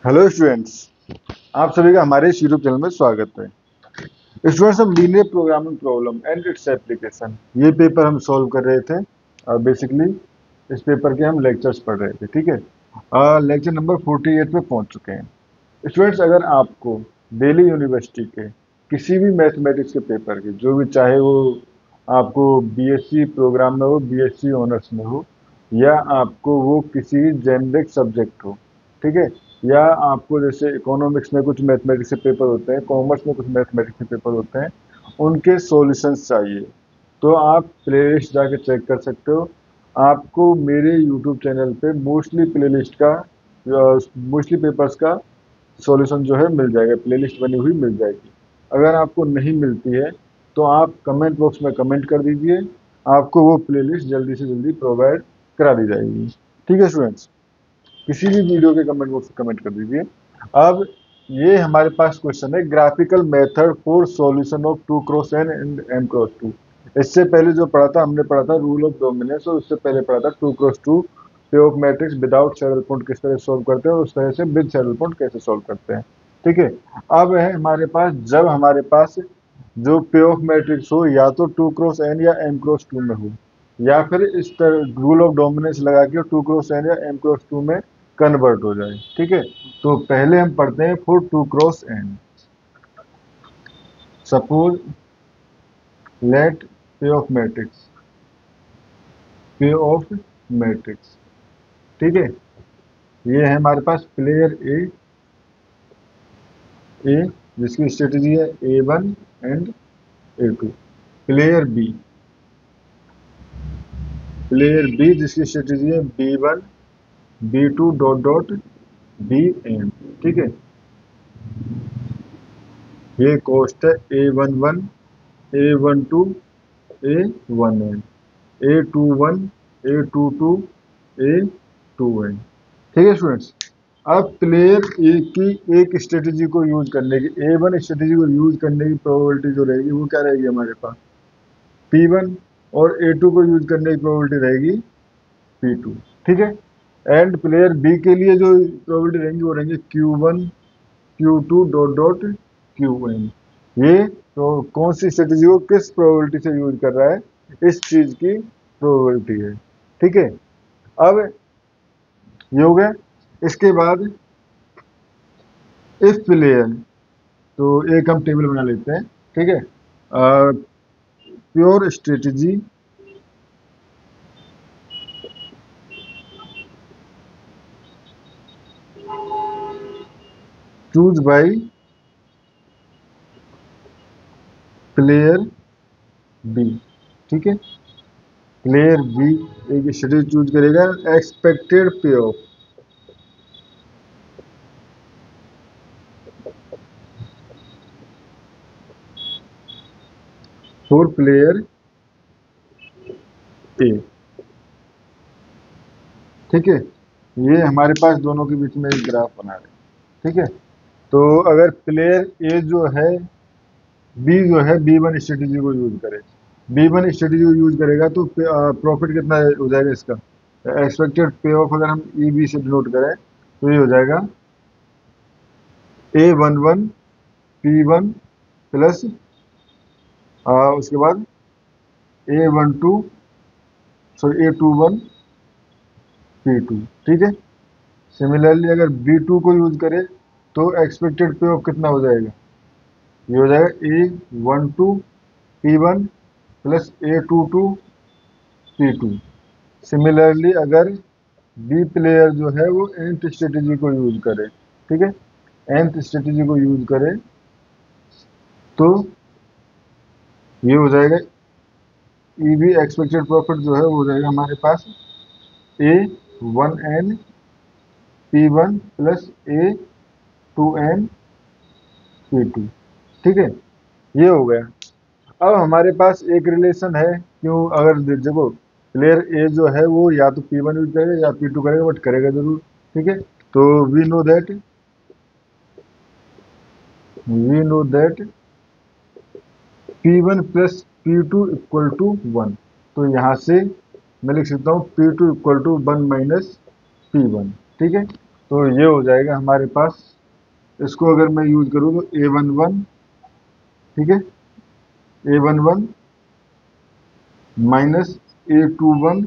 Hello students, आप सभी का हमारे इस यूट्यूब चैनल में स्वागत है। स्टूडेंट्स, हम linear programming problem and its application ये पेपर हम सॉल्व कर रहे थे। बेसिकली इस पेपर के हम लेक्चर्स पढ़ रहे थे। ठीक है, लेक्चर नंबर 48 पे पहुंच चुके हैं। स्टूडेंट्स, अगर आपको दिल्ली यूनिवर्सिटी के किसी भी मैथमेटिक्स के पेपर के जो भी, चाहे वो आपको बीएससी प्रोग्राम में हो, बीएससी ऑनर्स में हो, या आपको वो किसी जेनरिक सब्जेक्ट हो, ठीक है, या आपको जैसे इकोनॉमिक्स में कुछ मैथमेटिक्स के पेपर होते हैं, कॉमर्स में कुछ मैथमेटिक्स के पेपर होते हैं, उनके सॉल्यूशंस चाहिए तो आप प्लेलिस्ट जाके चेक कर सकते हो। आपको मेरे यूट्यूब चैनल पे मोस्टली प्लेलिस्ट का, मोस्टली पेपर्स का सॉल्यूशन जो है मिल जाएगा, प्लेलिस्ट बनी हुई मिल जाएगी। अगर आपको नहीं मिलती है तो आप कमेंट बॉक्स में कमेंट कर दीजिए, आपको वो प्लेलिस्ट जल्दी से जल्दी प्रोवाइड करा दी जाएगी। ठीक है स्टूडेंट्स, किसी भी वीडियो के कमेंट बॉक्स में कमेंट कर दीजिए। अब ये हमारे पास क्वेश्चन है, graphical method for solution of 2x n and m×2। इससे पहले जो पढ़ा था, हमने पढ़ा था रूल ऑफ डोमिनेंस, और उससे पहले पढ़ा था 2x2 पे of matrix without saddle point किस तरह सॉल्व करते हैं, और उस तरह से विद सैडल पॉइंट कैसे सॉल्व करते हैं। ठीक है, अब है हमारे पास, जब हमारे पास जो पे ऑफ मैट्रिक्स हो या तो 2x n या m×2 में हो, या फिर इस तरह रूल ऑफ डोमिनेंस लगा के 2x n या m×2 में कन्वर्ट हो जाए। ठीक है, तो पहले हम पढ़ते हैं for 2x n। Suppose let पे ऑफ मैट्रिक्स, ठीक है, ये है हमारे पास प्लेयर ए जिसकी स्ट्रेटेजी है A1 and A2। Player B जिसकी स्ट्रेटेजी है B1 B2 dot dot Bn। ठीक है, ये कॉस्ट है A11 A12 A1n A21 A22 A2n। ठीक है स्टूडेंट्स, अब प्लेयर ए की एक स्ट्रेटेजी को यूज करने की, A1 स्ट्रेटेजी को यूज करने की प्रोबेबिलिटी जो रहेगी वो क्या रहेगी हमारे पास P1, और A2 को यूज करने की प्रोबेबिलिटी रहेगी P2। ठीक है, एंड प्लेयर बी के लिए जो प्रोबेबिलिटी रहेंगी वो रहेंगे Q1 Q2 dot dot Qn। ये तो कौन सी स्ट्रेटेजी को किस प्रोबेबिलिटी से यूज कर रहा है, इस चीज की प्रोबेबिलिटी है। ठीक है, अब ये हो गया। इसके बाद इफ प्लेयर, तो एक हम टेबल बना लेते हैं। ठीक है, pure strategy choose by player B. ठीक है, प्लेयर बी एक स्ट्रेटेजी चूज करेगा, expected payoff for player A. ठीक है, ये हमारे पास दोनों के बीच में एक ग्राफ बना रहे हैं। ठीक है, तो अगर प्लेयर ए जो है, बी जो है B1 स्ट्रेटेजी को यूज करे, B1 स्ट्रेटेजी को यूज करेगा तो प्रॉफिट कितना हो जाएगा इसका, एक्सपेक्टेड पे ऑफ अगर हम EB से डिनोट करें तो ये हो जाएगा A11 P1 प्लस उसके बाद A12 सॉरी A21 P2। ठीक है, सिमिलरली अगर B2 को यूज करें तो एक्सपेक्टेड पे ऑफ कितना हो जाएगा, ये हो जाएगा A12 P1 plus A22 P2। Similarly अगर बी प्लेयर जो है वो nth स्ट्रेटेजी को यूज करे, ठीक है, nth स्ट्रेटेजी को यूज करे तो ये हो जाएगा EB एक्सपेक्टेड प्रॉफिट जो है वो हो जाएगा हमारे पास A1n P1 plus A2n P2। ठीक है, ये हो गया। अब हमारे पास एक रिलेशन है, क्यों, अगर देखो प्लेयर ए जो है वो या तो P1 यूज करेगा या P2 करेगा, बट करेगा जरूर। ठीक है, तो we know that P1 plus P2 equal to 1। तो यहाँ से मैं लिख सकता हूँ P2 equal to 1 minus P1। ठीक है, तो ये हो जाएगा हमारे पास, इसको अगर मैं यूज करूँ तो A11, ठीक है, A11 minus A21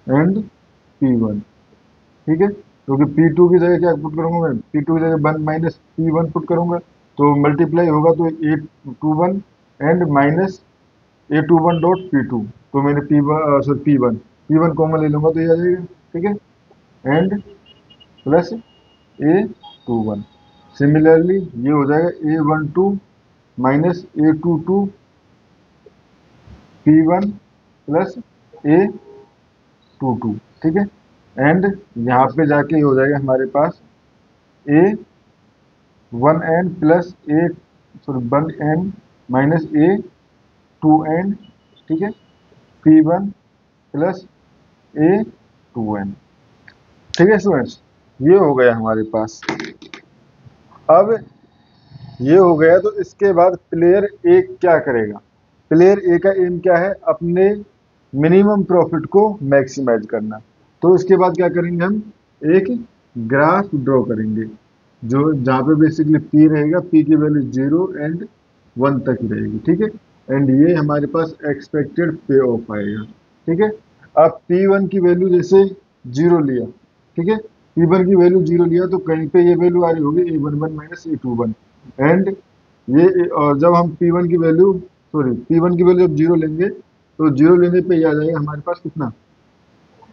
and P1, ठीक है। क्योंकि P2 की जगह क्या पुट करूंगा मैं, P2 की जगह 1 माइनस P1 पुट करूंगा, तो मल्टीप्लाई होगा तो A21 and minus A21 dot P2, तो मैंने P1 सॉरी P1 कॉमन ले लूंगा तो ये आ जाएगा, ठीक है, एंड प्लस A21। सिमिलरली ये हो जाएगा A12 minus A22 P1 plus A22, ठीक है, एंड यहाँ पे जाके ये हो जाएगा हमारे पास A1n plus A1n minus A2n, ठीक है, P1 प्लस A2n, ठीक है स्टूडेंट्स। ये हो गया हमारे पास। अब ये हो गया तो इसके बाद प्लेयर ए क्या करेगा, प्लेयर ए का एम क्या है, अपने मिनिमम प्रॉफिट को मैक्सिमाइज करना। तो इसके बाद क्या करेंगे, हम एक ग्राफ ड्रॉ करेंगे जो जहाँ पे बेसिकली पी रहेगा, पी की वैल्यू 0 एंड 1 तक ही रहेगी, ठीक है, एंड ये हमारे पास एक्सपेक्टेड पे ऑफ आएगा, ठीक है। अब P1 की वैल्यू जैसे 0 लिया, ठीक है, P1 की वैल्यू 0 लिया तो कहीं पे ये वैल्यू आ रही होगी A11 माइनस A21, एंड ये और जब हम P1 की वैल्यू P1 की वैल्यू जब 0 लेंगे तो 0 लेने पे ये आ जाएगा हमारे पास कितना,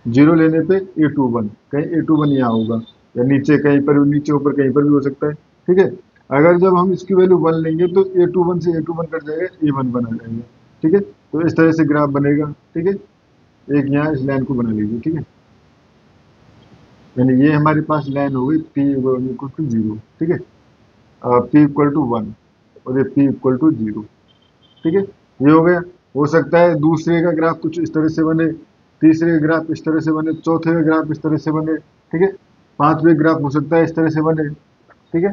0 लेने पे A21, कहीं A21 यहाँ होगा या नीचे कहीं पर भी, नीचे ऊपर कहीं पर भी हो सकता है, ठीक है। अगर जब हम इसकी वैल्यू 1 लेंगे तो A21 से A21 कट जाएगा, A11 आ जाएगा, ठीक है। तो इस तरह से ग्राफ बनेगा, ठीक है। एक यहाँ इस लाइन को बना लीजिए, ठीक है, यानी ये हमारे पास लाइन हो गई P इक्वल टू 0, ठीक है, P इक्वल टू 1 और ये P इक्वल टू 0, ठीक है। ये हो गया। हो सकता है दूसरे का ग्राफ कुछ इस तरह से बने, तीसरे का ग्राफ इस तरह से बने, चौथे का ग्राफ इस तरह से बने, ठीक है, पांचवें ग्राफ हो सकता है इस तरह से बने, ठीक है।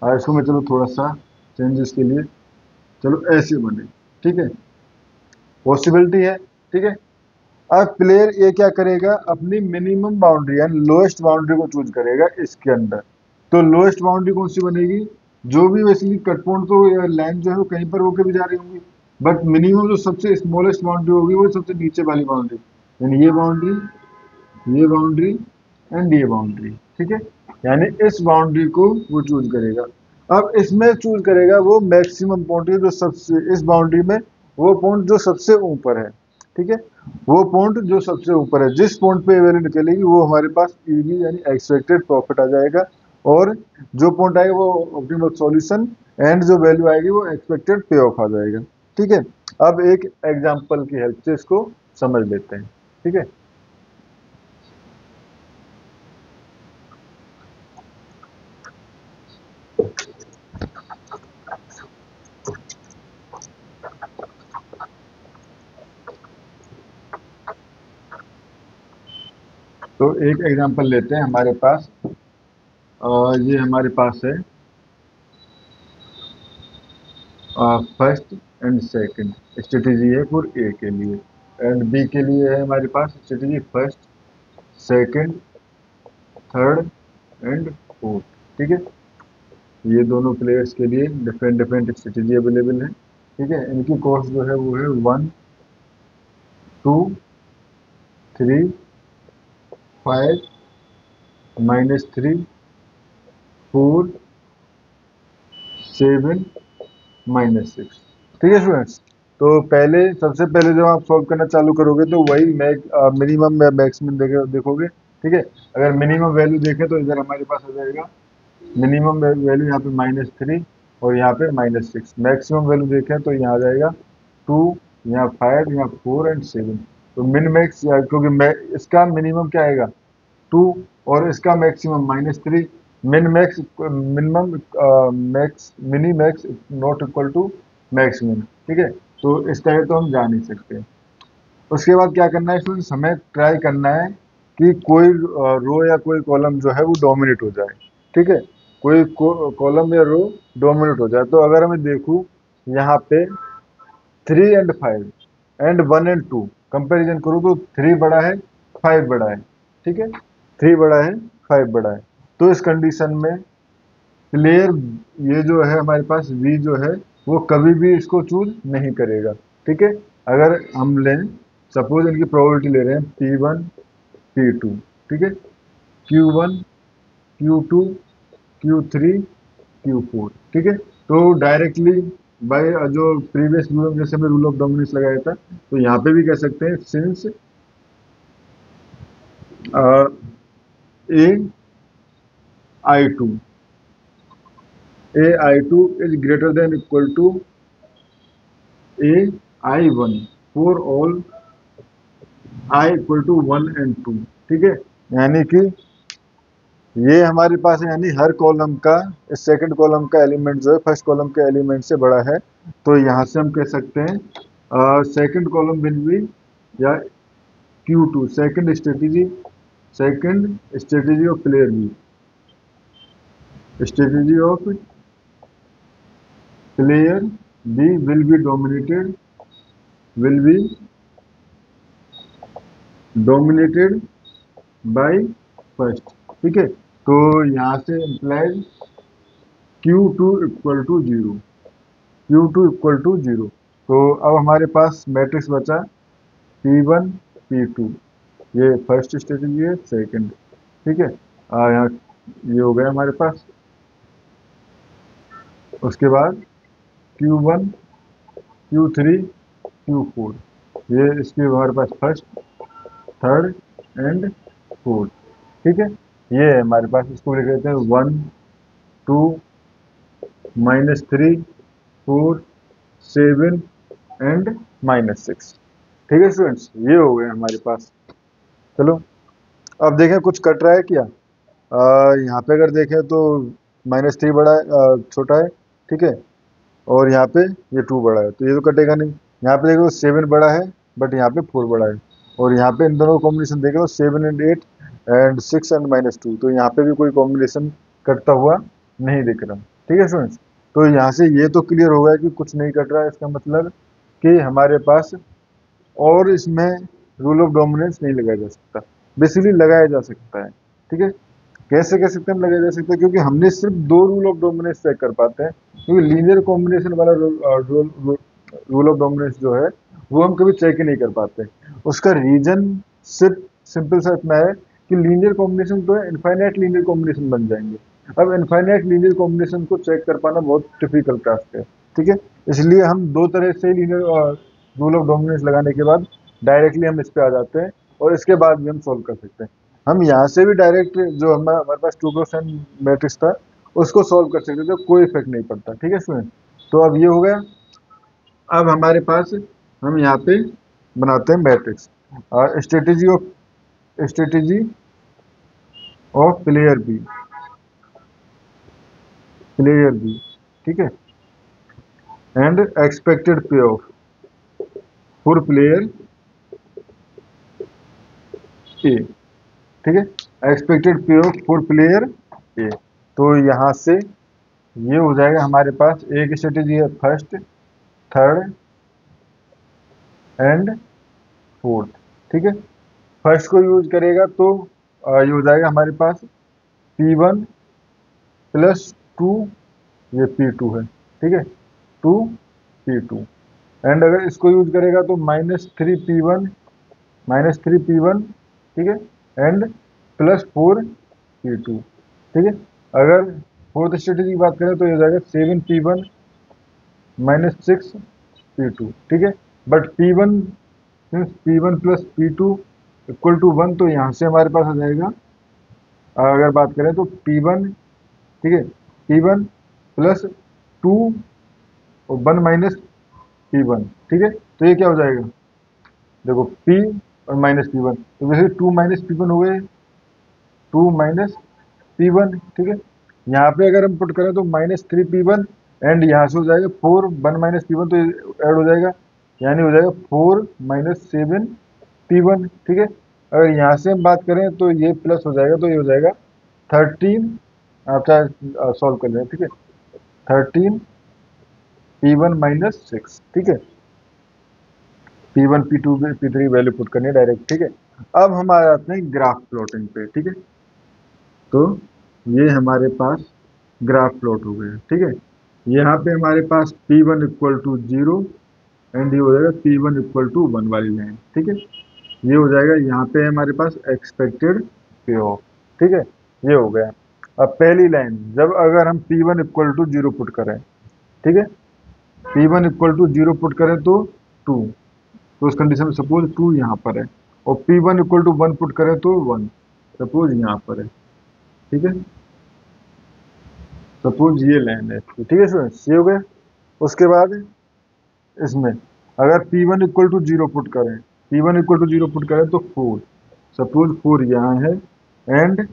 और इसको मैं चलो थोड़ा सा चेंजेस के लिए चलो ऐसे बने, ठीक है, पॉसिबिलिटी है, ठीक है। अब प्लेयर ए क्या करेगा, अपनी मिनिमम बाउंड्री यानी लोएस्ट बाउंड्री को चूज करेगा इसके अंदर। तो लोएस्ट बाउंड्री कौन सी बनेगी, जो भी बेसिकली कट पॉइंट तो लाइन जो है वो कहीं पर होकर भी जा रही होंगी, बट मिनिमम जो सबसे स्मॉलेस्ट बाउंड्री होगी वो सबसे नीचे वाली बाउंड्री, यानी ये बाउंड्री, ये बाउंड्री एंड ये बाउंड्री, ठीक है, यानी इस बाउंड्री को वो चूज करेगा। अब इसमें चूज करेगा वो मैक्सिमम पॉइंट जो सबसे, इस बाउंड्री में वो पॉइंट जो सबसे ऊपर है, ठीक है, वो पॉइंट जो सबसे ऊपर है, जिस पॉइंट पे वैल्यू निकलेगी वो हमारे पास ईवी यानी एक्सपेक्टेड प्रॉफिट आ जाएगा, और जो पॉइंट आएगा वो ऑप्टिमल सॉल्यूशन, एंड जो वैल्यू आएगी वो एक्सपेक्टेड पे ऑफ आ जाएगा, ठीक है। अब एक एग्जांपल की हेल्प से इसको समझ लेते हैं, ठीक है। तो एक एग्जांपल लेते हैं हमारे पास, ये हमारे पास है फर्स्ट एंड सेकंड स्ट्रेटेजी है फॉर ए के लिए, एंड बी के लिए है हमारे पास strategy first, second, third and fourth, ठीक है। ये दोनों प्लेयर्स के लिए डिफरेंट डिफरेंट स्ट्रेटेजी अवेलेबल है, ठीक है। इनकी कॉस्ट जो है वो है 1, 2, 3, 5, -3, 4, 7, -6, ठीक है स्टूडेंट्स। तो पहले सबसे पहले जब आप सॉल्व करना चालू करोगे तो वही मिनिमम या मैक्सिमम देखोगे, ठीक है। अगर मिनिमम वैल्यू देखें तो इधर हमारे पास आ जाएगा मिनिमम वैल्यू यहाँ पे -3 और यहाँ पे -6, मैक्सिमम वैल्यू देखें तो यहाँ आ जाएगा 2, यहाँ 5, यहाँ 4 एंड 7। तो मिन मैक्स, क्योंकि इसका मिनिमम क्या आएगा 2 और इसका maximum -3, min max minimum max mini max not equal to maximum, ठीक है। तो इस तरह तो हम जा नहीं सकते। उसके बाद क्या करना है स्टूडेंट्स, हमें ट्राई करना है कि कोई रो या कोई कॉलम जो है वो डोमिनेट हो जाए, ठीक है, कोई कॉलम या रो डोमिनेट हो जाए। तो अगर मैं देखूँ यहाँ पे 3 एंड 5 एंड 1 एंड 2 कंपेरिजन करूँ तो 3 बड़ा है, 5 बड़ा है, ठीक है, 3 बड़ा है, 5 बड़ा है। तो इस कंडीशन में प्लेयर ये जो है हमारे पास V जो है वो कभी भी इसको चूज नहीं करेगा। ठीक है, अगर हम लें सपोज इनकी प्रोबेबिलिटी ले रहे हैं P1 P2, ठीक है, Q1 Q2 Q3 Q4, ठीक है। तो डायरेक्टली बाय जो प्रीवियस रूल में जैसे हमने रूल ऑफ डोमिनेंस लगाया था, तो यहाँ पे भी कह सकते हैं since AI2 is greater than equal to AI1 for all I equal to 1 and 2, ठीक है। यानी कि ये हमारे पास है, यानी हर कॉलम का इस सेकंड कॉलम का एलिमेंट जो है फर्स्ट कॉलम के एलिमेंट से बड़ा है। तो यहाँ से हम कह सकते हैं सेकंड कॉलम विल बी या Q2 second strategy of player B, strategy of player B will be dominated by first, ठीक है। तो यहाँ से implies Q2 equal to zero. तो अब हमारे पास मैट्रिक्स बचा P1 P2, ये फर्स्ट स्ट्रेटेजी है, सेकंड, ठीक है। यहाँ ये हो गया हमारे पास। उसके बाद Q1 Q3 Q4, ये इसकी हमारे पास फर्स्ट थर्ड एंड फोर्थ, ठीक है। ये है हमारे पास, इसको लिख देते हैं 1 2 -3 4 7 एंड -6, ठीक है स्टूडेंट्स। ये हो गए हमारे पास। चलो अब देखें कुछ कट रहा है क्या। यहाँ पे अगर देखें तो -3 बड़ा है, छोटा है, ठीक है, और यहाँ पे ये 2 बड़ा है, तो ये तो कटेगा नहीं। यहाँ पे देखो 7 बड़ा है बट यहाँ पे 4 बड़ा है, और यहाँ पे इन दोनों का कॉम्बिनेशन देख लो 7 एंड 8 एंड 6 एंड -2, तो यहाँ पे भी कोई कॉम्बिनेशन कटता हुआ नहीं दिख रहा, ठीक है स्टूडेंट्स। तो यहाँ से ये तो क्लियर हो गया कि कुछ नहीं कट रहा है, इसका मतलब कि हमारे पास और इसमें रूल ऑफ डोमिनेंस नहीं लगाया जा सकता। बेसिकली लगाया जा सकता है, ठीक है। कैसे कह सकते हैं हम लगाया जा सकता है, क्योंकि हमने सिर्फ 2 रूल ऑफ डोमिनेंस चेक कर पाते हैं, क्योंकि लीनियर कॉम्बिनेशन वाला रूल ऑफ डोमिनेंस जो है वो हम कभी चेक ही नहीं कर पाते। उसका रीजन सिर्फ सिंपल सा इतना है कि लीनियर कॉम्बिनेशन तो है, इनफाइनाइट लीनियर कॉम्बिनेशन बन जाएंगे। अब इनफाइनाइट लीनियर कॉम्बिनेशन को चेक कर पाना बहुत डिफिकल्ट टास्क है, ठीक है। इसलिए हम 2 तरह से लीनियर रूल ऑफ डोमिनेंस लगाने के बाद डायरेक्टली हम इस पे आ जाते हैं, और इसके बाद भी हम सॉल्व कर सकते हैं। हम यहाँ से भी डायरेक्ट जो हमारे पास 2x मैट्रिक्स था उसको सॉल्व कर सकते थे, कोई इफेक्ट नहीं पड़ता, ठीक है स्टूडेंट। तो अब ये हो गया। अब हमारे पास हम यहाँ पे बनाते हैं matrix strategy of player B, ठीक है, and expected payoff for player A, ठीक है, expected payoff for player ए। तो यहाँ से ये हो जाएगा हमारे पास, एक स्ट्रेटेजी है फर्स्ट थर्ड एंड फोर्थ, ठीक है। फर्स्ट को यूज करेगा तो ये हो जाएगा हमारे पास P1 + 2, ये P2 है, ठीक है, 2 P2। एंड अगर इसको यूज करेगा तो -3P1, ठीक है, एंड +4 P2, ठीक है। अगर फोर्थ स्ट्रेटेजी की बात करें तो ये हो जाएगा 7P1 -6 P2, ठीक है। बट P1 + P2 = 1, तो यहाँ से हमारे पास आ जाएगा, अगर बात करें तो P1, ठीक है, P1 + 2 और 1 - P1, ठीक है। तो ये क्या हो जाएगा, देखो P और -P1, तो वैसे 2 - P1 हो गए, 2 - P1, ठीक है। यहाँ पे अगर हम पुट करें तो -3P1 एंड यहाँ से हो जाएगा 4 1 - P1, तो ऐड हो जाएगा, यानी हो जाएगा 4 - 7P1, ठीक है। अगर यहाँ से हम बात करें तो ये प्लस हो जाएगा, तो ये हो जाएगा 13, आप चाहे सॉल्व कर लें, ठीक है, 13P1 - 6, ठीक है। P1 P2 P3 value put करनी है डायरेक्ट, ठीक है। अब हम आ जाते हैं ग्राफ प्लॉटिंग पे, ठीक है। तो ये हमारे पास ग्राफ प्लॉट हो गया, ठीक है। यहाँ पे हमारे पास P1 इक्वल टू 0 एंड ये हो जाएगा P1 इक्वल टू 1 वाली लाइन, ठीक है। ये हो जाएगा, यहाँ पे हमारे पास एक्सपेक्टेड पे ऑफ, ठीक है। ये हो गया। अब पहली लाइन, जब अगर हम P1 इक्वल टू 0 पुट करें, ठीक है, P1 इक्वल टू 0 पुट करें तो 2, तो उस कंडीशन में सपोज 2 यहाँ पर है, और P1 इक्वल टू 1 पुट करें तो 1, सपोज यहाँ पर है, ठीक है। सपोज ये लाइन है, ठीक है स्टूडेंट्स, ये हो गया। उसके बाद इसमें अगर P1 इक्वल टू 0 पुट करें, P1 इक्वल टू 0 पुट करें तो 4, सपोज 4 यहाँ है, एंड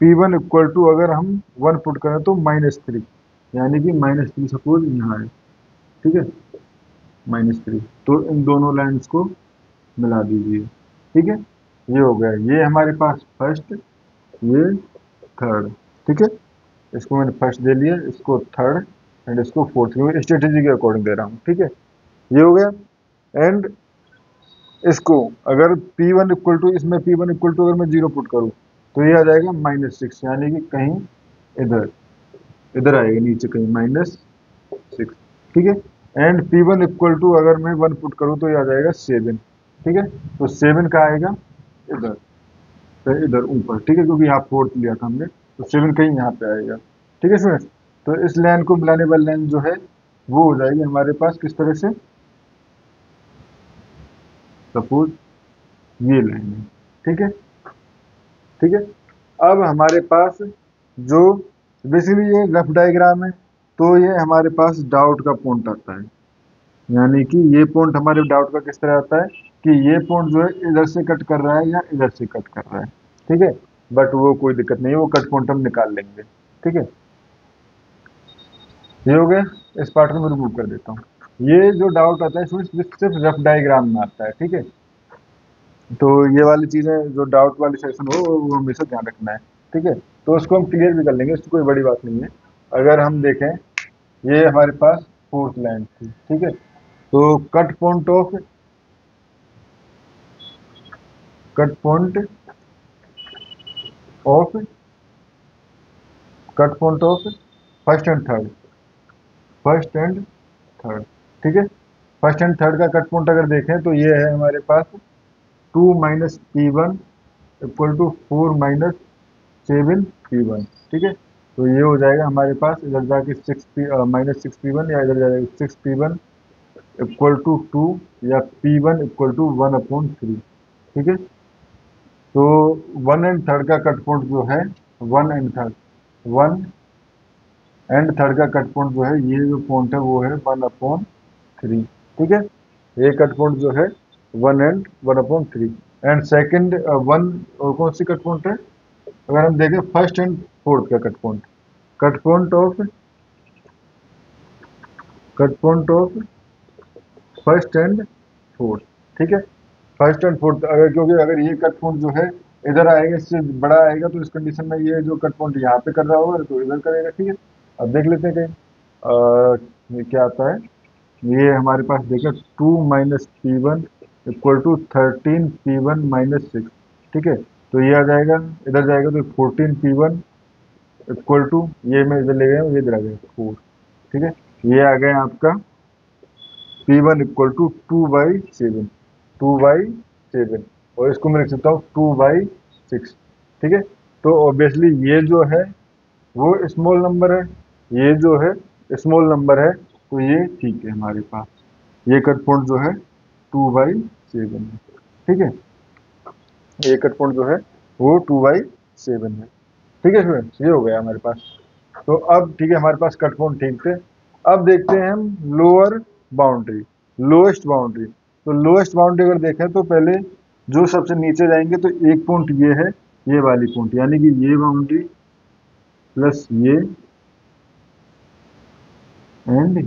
P1 इक्वल टू अगर हम 1 पुट करें तो -3, यानी कि -3 सपोज यहाँ है, ठीक है, -3। तो इन दोनों लाइन्स को मिला दीजिए, ठीक है। ये हो गया, ये हमारे पास फर्स्ट, ये थर्ड, ठीक है। इसको मैंने फर्स्ट दे लिया, इसको थर्ड एंड इसको फोर्थ, क्योंकि स्ट्रेटेजी के अकॉर्डिंग दे रहा हूँ, ठीक है। ये हो गया। एंड इसको अगर P1 इक्वल टू, इसमें P1 इक्वल टू अगर मैं 0 पुट करूँ तो ये आ जाएगा -6, यानी कि कहीं इधर इधर आएगा नीचे कहीं -6, ठीक है। एंड P1 इक्वल टू अगर मैं 1 पुट करूँ तो ये आ जाएगा 7, ठीक है। तो 7 कहाँ आएगा, इधर, तो इधर ऊपर, ठीक है, क्योंकि यहाँ फोर्थ लिया था हमने, तो 7 कहीं यहाँ पे आएगा, ठीक है स्टूडेंट्स। तो इस लाइन को मिलाने वाली लाइन जो है वो हो जाएगी हमारे पास किस तरह से, सपोज ये लाइन है, ठीक है, ठीक है। अब हमारे पास जो बेसिकली ये रफ डायग्राम है, तो ये हमारे पास डाउट का पॉइंट आता है, यानी कि ये पॉइंट हमारे डाउट का किस तरह आता है कि ये पॉइंट जो है इधर से कट कर रहा है या इधर से कट कर रहा है, ठीक है। बट वो कोई दिक्कत नहीं है, वो कट पॉइंट हम निकाल लेंगे, ठीक है। ये हो गया, इस पार्ट को मैं रिमूव कर देता हूँ। ये जो डाउट आता है इसमें सिर्फ रफ डायग्राम में आता है, ठीक है। तो ये वाली चीज़ें जो डाउट वाली सेक्शन हो वो हमेशा ध्यान रखना है, ठीक है। तो उसको हम क्लियर भी कर लेंगे, उसकी कोई बड़ी बात नहीं है। अगर हम देखें, ये हमारे पास फोर्थ लाइन थी, ठीक है। तो cut point of first and third, first and third, ठीक है। फर्स्ट एंड थर्ड का कट पॉइंट अगर देखें तो ये है हमारे पास 2 minus P1 equal to 4 minus 7 P1, ठीक है। तो ये हो जाएगा हमारे पास इधर जाके -6 P1, या इधर जाएगा 6 P1 इक्वल टू 2, या P1 इक्वल टू 1/3, ठीक है। तो 1 एंड थर्ड का कट पॉइंट जो है, 1 एंड थर्ड का कट पॉइंट जो है, ये जो पॉइंट है वो है 1/3, ठीक है। ये कट पॉइंट जो है 1 एंड 1/3, एंड सेकंड 1, और कौन सी कट पॉइंट है, अगर हम देखें फर्स्ट एंड फोर्थ का cut point of first and fourth, ठीक है। फर्स्ट एंड फोर्थ, अगर क्योंकि अगर ये कट पॉइंट जो है इधर आएगा, इससे बड़ा आएगा, तो इस कंडीशन में ये जो कट पॉइंट यहाँ पे कर रहा होगा तो इधर करेगा, ठीक है। अब देख लेते हैं कहीं ये क्या आता है। ये हमारे पास देखिए 2 minus P1 equal to 13 P1 minus 6, ठीक है। तो ये आ जाएगा, इधर जाएगा तो 14 P1 इक्वल टू, ये मैं इधर ले गया हूँ, ये इधर आ गया 4, ठीक है। ये आ गया आपका P1 इक्वल टू 2/7, 2/7, और इसको मैं लिख सकता हूँ 2/6, ठीक है। तो ऑब्वियसली ये जो है वो स्मॉल नंबर है, ये जो है स्मॉल नंबर है, तो ये ठीक है हमारे पास, ये कट पॉइंट जो है 2/7 है, ठीक है। ये कट पॉइंट जो है वो 2/7 है, ठीक है स्टूडेंट्स। ये हो गया हमारे पास। तो अब ठीक है, हमारे पास कट पॉइंट ठीक थे। अब देखते हैं हम लोअर बाउंड्री, लोएस्ट बाउंड्री। तो लोएस्ट बाउंड्री अगर देखें तो पहले जो सबसे नीचे जाएंगे तो एक पॉइंट ये है, ये वाली पॉइंट, यानी कि ये बाउंड्री प्लस ये एंड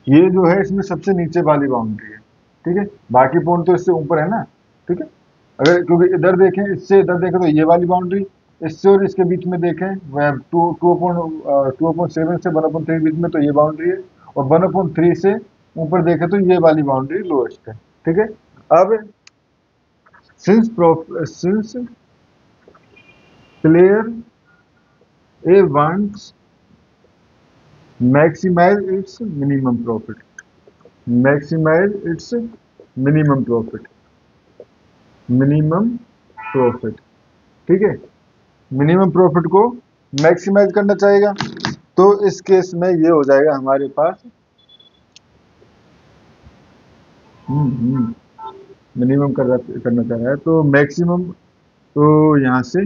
ये जो है इसमें सबसे नीचे वाली बाउंड्री है, ठीक है। बाकी पॉइंट तो इससे ऊपर है ना, ठीक है। अगर क्योंकि इधर देखें, इससे इधर देखें तो ये वाली बाउंड्री, इससे और इसके बीच में देखें वह 2/7 से 1/3 बीच में, तो ये बाउंड्री है, और 1/3 से ऊपर देखें तो ये वाली बाउंड्री लोएस्ट है, ठीक है। अब since player A wants maximize its minimum profit, maximize its minimum profit, minimum profit, ठीक है। मिनिमम प्रॉफिट को मैक्सिमाइज करना चाहेगा, तो इस केस में ये हो जाएगा हमारे पास मिनिमम करना चाह रहा है तो मैक्सिमम, तो यहाँ से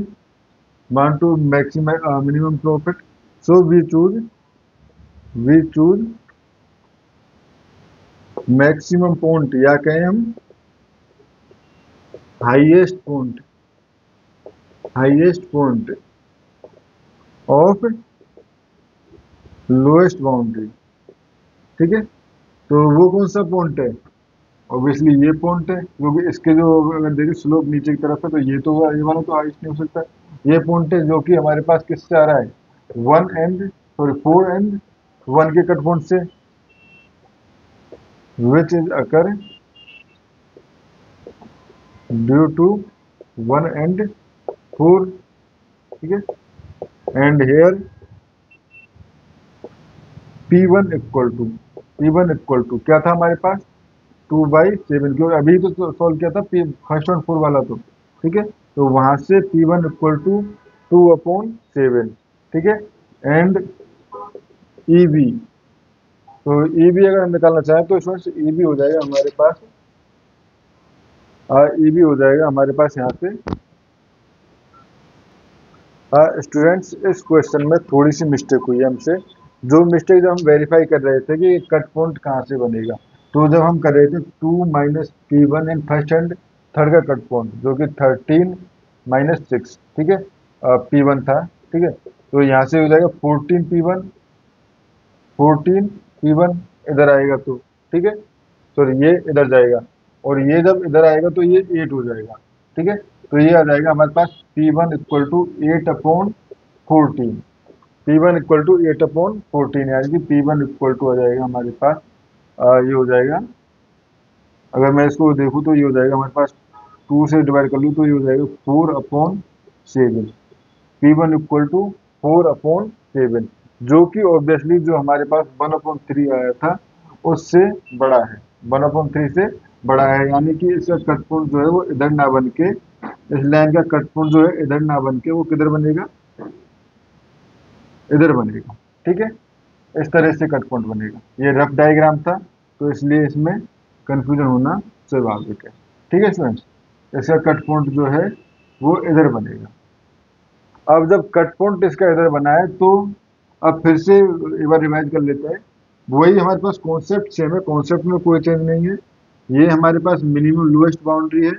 want to maximize minimum profit, so we choose maximum point, या कहें हम highest point of lowest boundary, ठीक है। तो वो कौन सा पॉइंट है? ऑब्वियसली ये पॉइंट है, क्योंकि इसके जो अगर देखिए स्लोप नीचे की तरफ है, तो ये तो ये वाला तो हाईएस्ट नहीं हो सकता। ये पॉइंट है जो कि हमारे पास किससे आ रहा है, one and sorry four and one के कट पॉइंट से, which is occur due to one and four, ठीक है। And hair P1 equal to क्या था हमारे पास, 2/7, क्योंकि अभी तो सॉल्व किया था फर्स्ट और फोर वाला, तो ठीक है। तो वहां से P1 इक्वल टू 2/7, ठीक है। एंड EB, तो EB अगर हम निकालना चाहें तो इसमें से EB हो जाएगा हमारे पास, EB हो जाएगा हमारे पास यहाँ से। स्टूडेंट्स, इस क्वेश्चन में थोड़ी सी मिस्टेक हुई है हमसे, जो मिस्टेक जब हम वेरीफाई कर रहे थे कि कट पॉइंट कहाँ से बनेगा, तो जब हम कर रहे थे 2 - P1 in first and third का कट पॉइंट, जो कि 13 - 6, ठीक है, P1 था, ठीक है। तो यहाँ से हो जाएगा 14 P1 इधर आएगा, तो ठीक है, सॉरी ये इधर जाएगा, और ये जब इधर आएगा तो ये 8 हो जाएगा, ठीक है। तो ये आ जाएगा हमारे पास P1 equal to 8/14, P1 equal to 8/14, यानी कि P1 इक्वल टू आ जाएगा हमारे पास, ये हो जाएगा, अगर मैं इसको देखूँ तो ये हो जाएगा हमारे पास 2 से डिवाइड कर लूँ तो ये हो जाएगा 4/7, P1 इक्वल टू 4/7, जो कि ऑब्वियसली जो हमारे पास 1/3 आया था उससे बड़ा है, 1/3 से बड़ा है, यानी कि इसका कट पॉइंट जो है वो इधर ना बन के, इस लाइन का कट पॉइंट जो है इधर ना बन के वो किधर बनेगा, इधर बनेगा, ठीक है। इस तरह से कट पॉइंट बनेगा। ये रफ डायग्राम था, तो इसलिए इसमें कंफ्यूजन होना स्वाभाविक है, ठीक है स्टूडेंट्स। इसका कट पॉइंट जो है वो इधर बनेगा। अब जब कट पॉइंट इसका इधर बना है, तो अब फिर से एक बार रिवाइज कर लेते हैं। वही हमारे पास कॉन्सेप्ट सेम है, कॉन्सेप्ट में कोई चेंज नहीं है। ये हमारे पास मिनिमम लोएस्ट बाउंड्री है,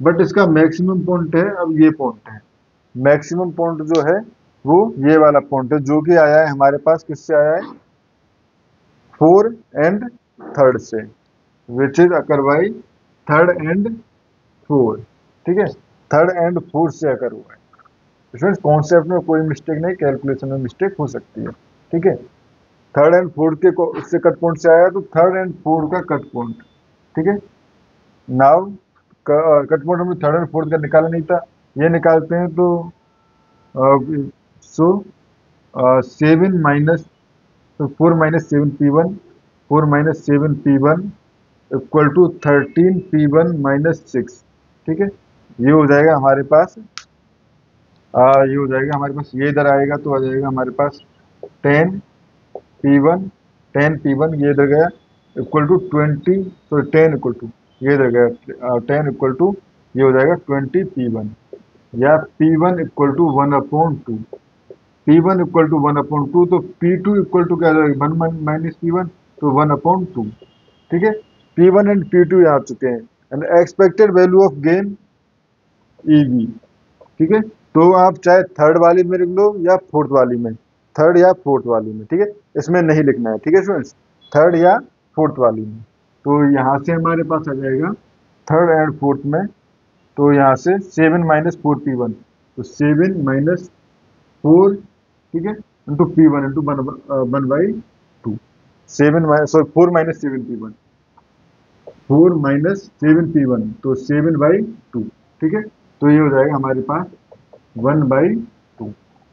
बट इसका मैक्सिमम पॉइंट है, अब ये पॉइंट है। मैक्सिमम पॉइंट जो है वो ये वाला पॉइंट है, जो कि आया है हमारे पास किससे आया है, 4 एंड थर्ड से, which is occur by 3rd and 4, ठीक है। 3rd and 4 से अकर हुआ है। स्टूडेंट्स, कॉन्सेप्ट में कोई मिस्टेक नहीं, कैलकुलेशन में मिस्टेक हो सकती है, ठीक है। 3rd and 4th के उससे कट पॉइंट से आया, तो 3rd and 4th का कट पॉइंट, ठीक है। नाउ कट पॉइंट हमने 3rd and 4th का निकाला नहीं था, ये निकालते हैं, तो सो 7 माइनस, तो 4 - 7 P1, 4 - 7 P1 equal to 13 P1 - 6, ठीक है। ये हो जाएगा हमारे पास, ये हो जाएगा हमारे पास, ये इधर आएगा तो आ जाएगा हमारे पास 10 P1, 10 P1 ये इधर गया, equal to 20, sorry 10 equal to, ये इधर गया 10 इक्वल टू, ये हो जाएगा 20 P1, या P1 equal to 1/2, P1 equal to 1/2, तो P2 इक्वल टू क्या जाएगा, 1 - P1, तो 1/2, ठीक है। P1 एंड P2 यहाँ आ चुके हैं, and expected value of gain EB, ठीक है। तो आप चाहे थर्ड वाली में लिख लो या फोर्थ वाली में, थर्ड या फोर्थ वाली में, ठीक है, इसमें नहीं लिखना है, ठीक है स्टूडेंट्स, थर्ड या फोर्थ वाली में। तो यहाँ से हमारे पास आ जाएगा थर्ड एंड फोर्थ में, तो यहाँ से 7 - 4 P1, तो 7 - 4, ठीक है, into P1 into 1/2, 4 - 7 P1, 4 - 7 P1, तो 7/2, ठीक है। तो ये हो जाएगा हमारे पास 1/2,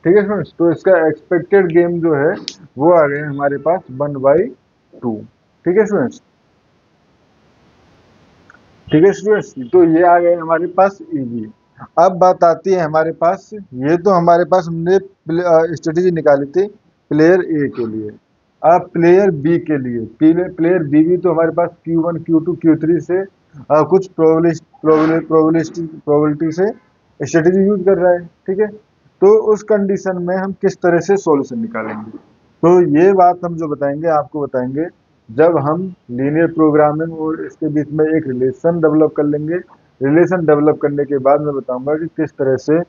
ठीक है स्टूडेंट्स, तो इसका एक्सपेक्टेड गेम जो है वो आ गए हमारे पास 1/2। ठीक है स्टूडेंट्स, ठीक है स्टूडेंट्स, तो ये आ गए हमारे पास इजी। अब बात आती है हमारे पास, ये तो हमारे पास हमने स्ट्रेटेजी निकाली थी प्लेयर ए के लिए। अब प्लेयर बी के लिए, प्लेयर बी भी तो हमारे पास Q1 Q2 Q3 से कुछ प्रोबेबिलिटी से स्ट्रेटेजी यूज कर रहा है। ठीक है, तो उस कंडीशन में हम किस तरह से सॉल्यूशन निकालेंगे, तो ये बात हम जो बताएंगे आपको बताएंगे जब हम लीनियर प्रोग्रामिंग और इसके बीच में एक रिलेशन डेवलप कर लेंगे। रिलेशन डेवलप करने के बाद मैं बताऊंगा कि किस तरह से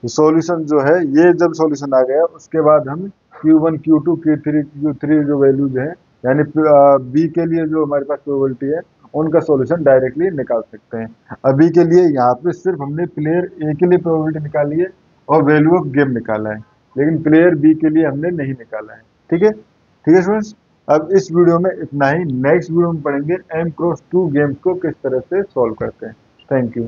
सॉल्यूशन जो है, ये जब सॉल्यूशन आ गया उसके बाद हम Q1 Q2 Q3 जो वैल्यूज हैं, यानी बी के लिए जो हमारे पास प्रोबेबिलिटी है उनका सॉल्यूशन डायरेक्टली निकाल सकते हैं। अभी के लिए यहाँ पे सिर्फ हमने प्लेयर ए के लिए प्रोबेबिलिटी निकाली है और वैल्यू ऑफ गेम निकाला है, लेकिन प्लेयर बी के लिए हमने नहीं निकाला है। ठीक है, ठीक है स्टूडेंट्स, अब इस वीडियो में इतना ही। नेक्स्ट वीडियो में पढ़ेंगे M x 2 गेम्स को किस तरह से सॉल्व करते हैं। Thank you.